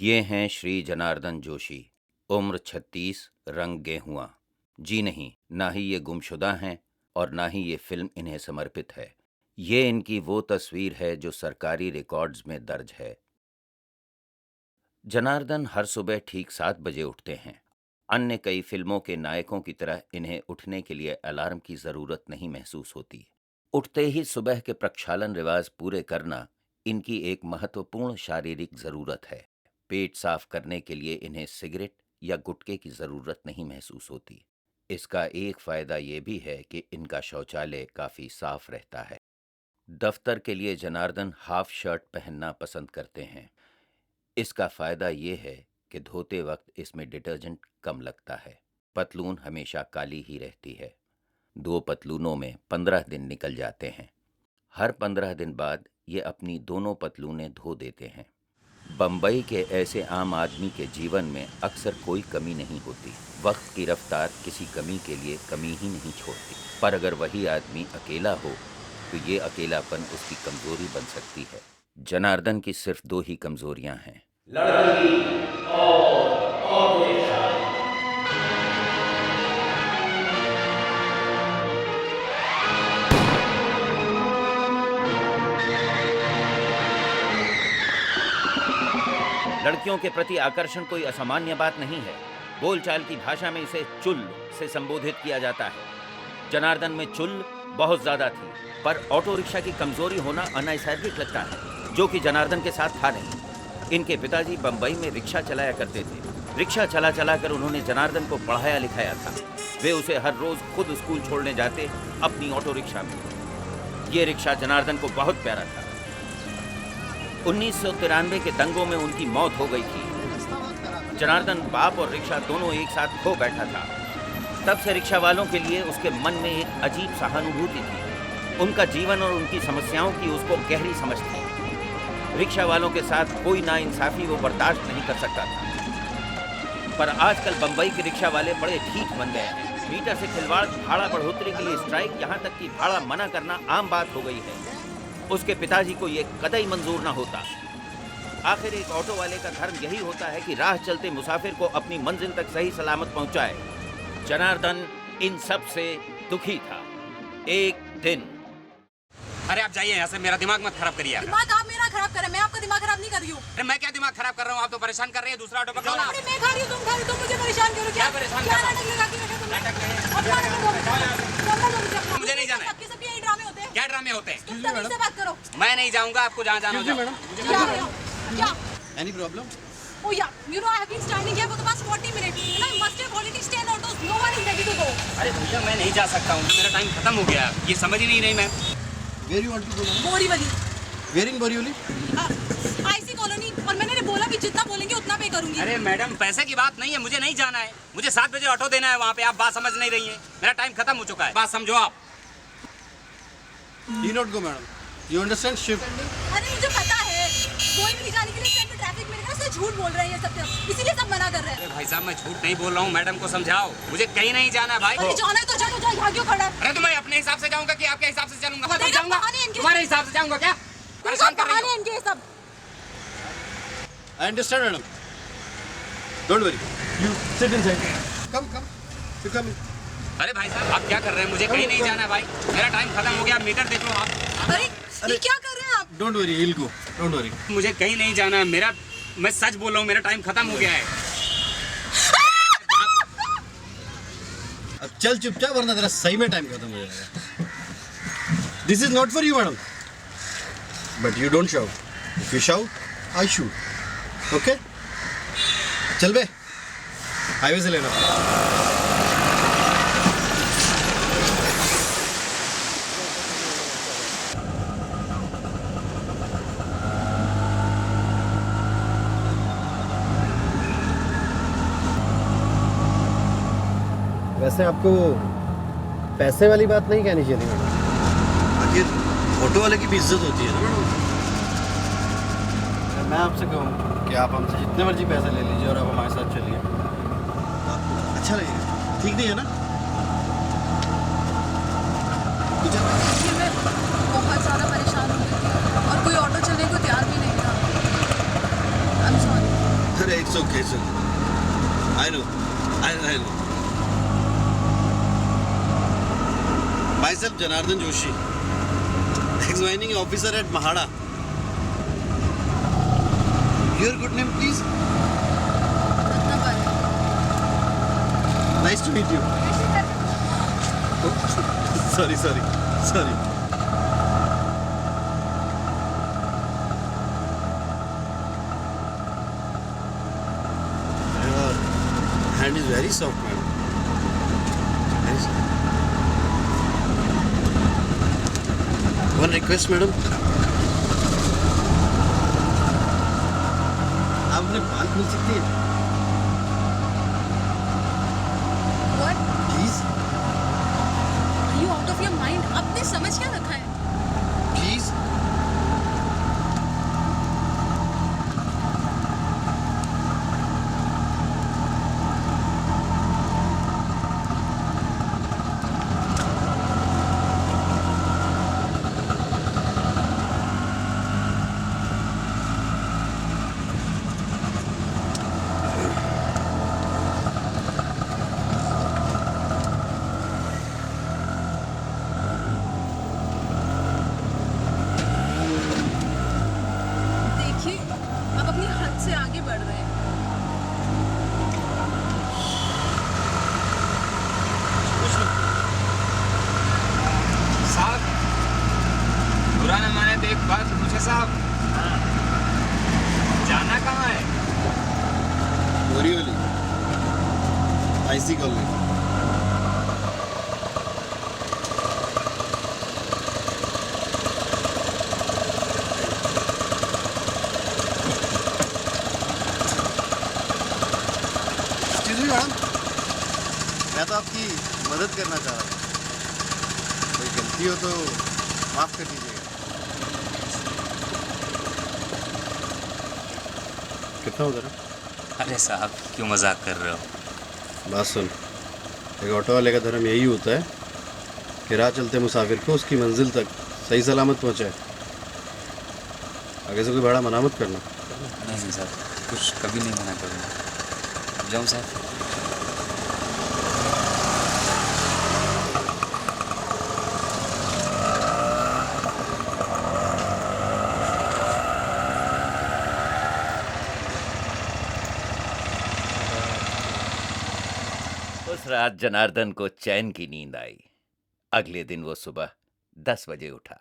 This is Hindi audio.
ये हैं श्री जनार्दन जोशी, उम्र 36, रंग गेहुआ। जी नहीं, ना ही ये गुमशुदा हैं और ना ही ये फिल्म इन्हें समर्पित है। ये इनकी वो तस्वीर है जो सरकारी रिकॉर्ड्स में दर्ज है। जनार्दन हर सुबह ठीक 7 बजे उठते हैं। अन्य कई फिल्मों के नायकों की तरह इन्हें उठने के लिए अलार्म की जरूरत नहीं महसूस होती। उठते ही सुबह के प्रक्षालन रिवाज पूरे करना इनकी एक महत्वपूर्ण शारीरिक जरूरत है। पेट साफ करने के लिए इन्हें सिगरेट या गुटखे की जरूरत नहीं महसूस होती। इसका एक फायदा ये भी है कि इनका शौचालय काफी साफ रहता है। दफ्तर के लिए जनार्दन हाफ शर्ट पहनना पसंद करते हैं। इसका फायदा ये है कि धोते वक्त इसमें डिटर्जेंट कम लगता है। पतलून हमेशा काली ही रहती है। 2 पतलूनों में 15 दिन निकल जाते हैं। हर 15 दिन बाद ये अपनी दोनों पतलूनें धो देते हैं। बम्बई के ऐसे आम आदमी के जीवन में अक्सर कोई कमी नहीं होती। वक्त की रफ्तार किसी कमी के लिए कमी ही नहीं छोड़ती। पर अगर वही आदमी अकेला हो तो ये अकेलापन उसकी कमजोरी बन सकती है। जनार्दन की सिर्फ 2 ही कमजोरियां हैं, लड़की और पेशा। लड़कियों के प्रति आकर्षण कोई असामान्य बात नहीं है। बोलचाल की भाषा में इसे चुल से संबोधित किया जाता है। जनार्दन में चुल बहुत ज्यादा थी, पर ऑटो रिक्शा की कमजोरी होना अनैसर्गिक लगता है, जो कि जनार्दन के साथ था नहीं। इनके पिताजी बंबई में रिक्शा चलाया करते थे। रिक्शा चला चला कर उन्होंने जनार्दन को पढ़ाया लिखाया था। वे उसे हर रोज खुद स्कूल छोड़ने जाते अपनी ऑटो रिक्शा में। ये रिक्शा जनार्दन को बहुत प्यारा था। 1993 के दंगों में उनकी मौत हो गई थी। जनार्दन बाप और रिक्शा दोनों एक साथ खो बैठा था। तब से रिक्शा वालों के लिए उसके मन में एक अजीब सहानुभूति थी। उनका जीवन और उनकी समस्याओं की उसको गहरी समझ थी। रिक्शा वालों के साथ कोई नाइंसाफी वो बर्दाश्त नहीं कर सकता था। पर आजकल बंबई के रिक्शा वाले बड़े ढीठ बन गए हैं। मीटर से खिलवाड़, भाड़ा बढ़ोतरी के लिए स्ट्राइक, यहाँ तक कि भाड़ा मना करना आम बात हो गई है। उसके पिताजी को ये कतई मंजूर ना होता। आखिर एक ऑटो वाले का धर्म यही होता है कि राह चलते मुसाफिर को अपनी मंजिल तक सही सलामत पहुंचाए। जनार्दन इन सब से दुखी था। एक दिन, अरे आप जाइए यहाँ से, मेरा दिमाग मत खराब करिए। दिमाग आप मेरा खराब कर रहे हैं, मैं आपका दिमाग खराब नहीं कर रही हूँ। अरे मैं क्या दिमाग खराब कर रहा हूँ? आप तो परेशान कर रहे हैं। दूसरा ऑटो पकड़ो ना। मैं खा रही हूँ, तुम खा रही हो, तुम मुझे परेशान करो। क्या परेशान क्या कर रहा हूँ? नाटक लगा के रखा तुमने? नाटक नहीं। और क्या नाटक होगा? मुझे नहीं जाना है। सबके सब यही ड्रामे होते हैं। क्या ड्रामे होते हैं? तुम तमीज से बात करो। मैं नहीं जाऊंगा, आपको जहाँ जाना हो। क्या? Any problem? Oh yeah, you know I have been standing here for the past 40 minutes and I must have already stayed autos. No one is ready to go. अरे भैया मैं नहीं जा सकता हूँ, मेरा टाइम खत्म हो गया। ये समझ ही नहीं रही मैं। Where you want to go now? Borivali. Where in Borivali? IC colony. और मैंने बोला कि जितना बोलेंगे उतना पे करूंगी। अरे मैडम पैसे की बात नहीं है, मुझे नहीं जाना है। मुझे 7 बजे ऑटो देना है वहाँ पे। आप बात समझ नहीं रही है। मेरा टाइम खत्म हो चुका है, बात समझो आप। You not go, madam. You understand shift? अरे मुझे पता है, बोरीवली जाने के लिए इस टाइम पे ट्रैफिक मिलेगा, इसलिए झूठ बोल रहे हैं ये सब, इसीलिए सब मना कर रहे हैं। अरे भाई साहब मैं झूठ नहीं बोल रहा हूँ, मैडम को समझाओ। मुझे कहीं नहीं जाना भाई। अरे जाना है तो चलो, जाओ, यहाँ क्यों खड़ा है? अरे तो मैं अपने हिसाब से जाऊंगा कि आपके हिसाब से चलूंगा? देखो, जाऊंगा कहानी इनकी- तुम्हारे हिसाब से जाऊंगा क्या? परेशान कर रही हो। इनके सब। I understand, madam. Don't worry. You sit inside. Come, come. You come in. अरे भाई साहब आप क्या कर रहे हैं? मुझे कहीं नहीं जाना भाई। मेरा टाइम खत्म हो गया, मीटर देख लो आप। अरे ये क्या कर रहे हैं आप? Don't worry. He'll go. Don't worry. मुझे कहीं नहीं जाना है। मैं सच बोल रहा हूँ, मेरा टाइम खत्म हो गया है। अब चल चुपचाप, वरना तेरा सही में टाइम खत्म हो जाएगा. This is not for you, madam. But you don't shout. If you shout, I shoot. Okay? चल बे. हाईवे से लेना. वैसे आपको पैसे वाली बात नहीं कहनी चाहिए मैडम। आखिर ऑटो वाले की भी इज्जत होती है ना मैडम. मैं आपसे कहूँ कि आप हमसे जितने मर्जी पैसे ले लीजिए और आप हमारे साथ चलिए, अच्छा लगेगा. ठीक नहीं है ना? मैं बहुत ज़्यादा परेशान हो गई थी और कोई ऑटो चलने को तैयार भी नहीं था। I'm sorry. It's okay, it's okay. I know. I know. Myself, Janardhan Joshi, ex-mining officer at Mahada. Your good name, please? Ratnakar. Nice to meet you. Sorry. Your hand is very soft, madam. Very soft. One request, madam. आप अपने बाल खोल सकती हैं? What? Please, Are you out of your mind? आपने समझ क्या रखा है? please. देखिए, आप अपनी हद से आगे बढ़ रहे हैं। साहब बुरा न माने तो एक बात पूछे साहब, जाना कहाँ है? Borivali, IC colony. Excuse me, madam, मैं तो आपकी मदद करना चाह रहा था। कोई गलती हो तो माफ कर दीजिएगा। कितना उधर है? अरे साहब क्यों मजाक कर रहे हो? बात सुन, एक ऑटो वाले का धर्म यही होता है कि राह चलते मुसाफिर को उसकी मंजिल तक सही सलामत पहुंचाए। आगे से कोई भाड़ा मना मत करना। नहीं साहब, कुछ कभी नहीं मना करूँगा। अब जाऊँ साहब? उस रात जनार्दन को चैन की नींद आई। अगले दिन वो सुबह 10 बजे उठा।